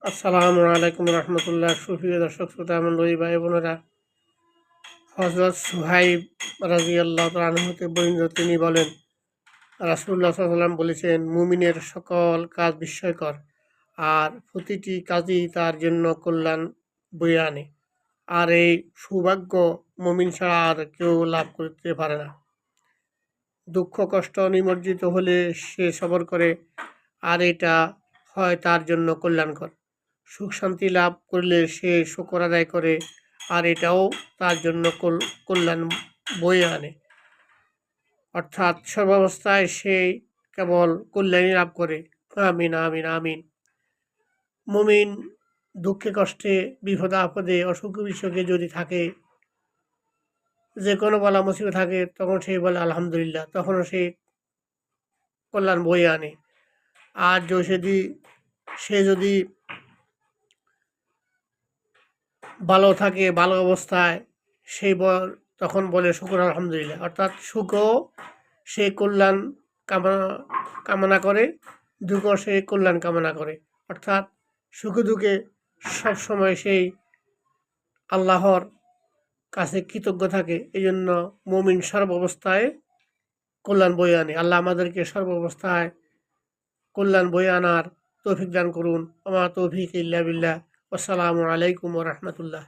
আসসালামু আলাইকুম রহমতুল্লাহ। সুপ্রিয় দর্শক শ্রোতা মণ্ডলী, ভাই বোনেরা, হজরত সুহাইব রাদিয়াল্লাহু তাআলা আনহু হতে বর্ণিত, তিনি বলেন, রাসূলুল্লাহ সাল্লাল্লাহু আলাইহি ওয়াসাল্লাম বলেছেন, মুমিনের সকল কাজ বিস্ময়কর, আর প্রতিটি কাজই তার জন্য কল্যাণ বয়ে আনে। আর এই সৌভাগ্য মুমিন ছাড়া আর কেউ লাভ করতে পারে না। দুঃখ কষ্ট নিমজ্জিত হলে সে সবর করে, আর এটা হয় তার জন্য কল্যাণকর। সুখ শান্তি লাভ করলে সে শুকর আদায় করে, আর এটাও তার জন্য কল্যাণ বয়ে আনে। অর্থাৎ সর্বাবস্থায় সে কেবল কল্যাণই লাভ করে। আমিন আমিন আমিন। মুমিন দুঃখে কষ্টে বিপদে আপদে অসুখ বিসুখে যদি থাকে, যে কোনো বলা মুসিবত থাকে, তখন সে বলে আলহামদুলিল্লাহ, তখনও সে কল্যাণ বয়ে আনে। আর সে যদি ভালো থাকে, ভালো অবস্থায়, সেই তখন বলে শুকর আলহামদুলিল্লাহ। অর্থাৎ সুখও সে কল্যাণ কামনা কামনা করে, দুঃখ সে কল্যাণ কামনা করে। অর্থাৎ সুখে দুঃখে সবসময় সেই আল্লাহর কাছে কৃতজ্ঞ থাকে। এই জন্য মুমিন সর্বাবস্থায় কল্যাণ বয়ে আনে। আল্লাহ আমাদেরকে সর্বাবস্থায় কল্যাণ বয়ে আনার তৌফিক দান করুন। আমা তৌফিক ইল্লা বিল্লাহ। আসসালামু আলাইকুম ওয়া রাহমাতুল্লাহ।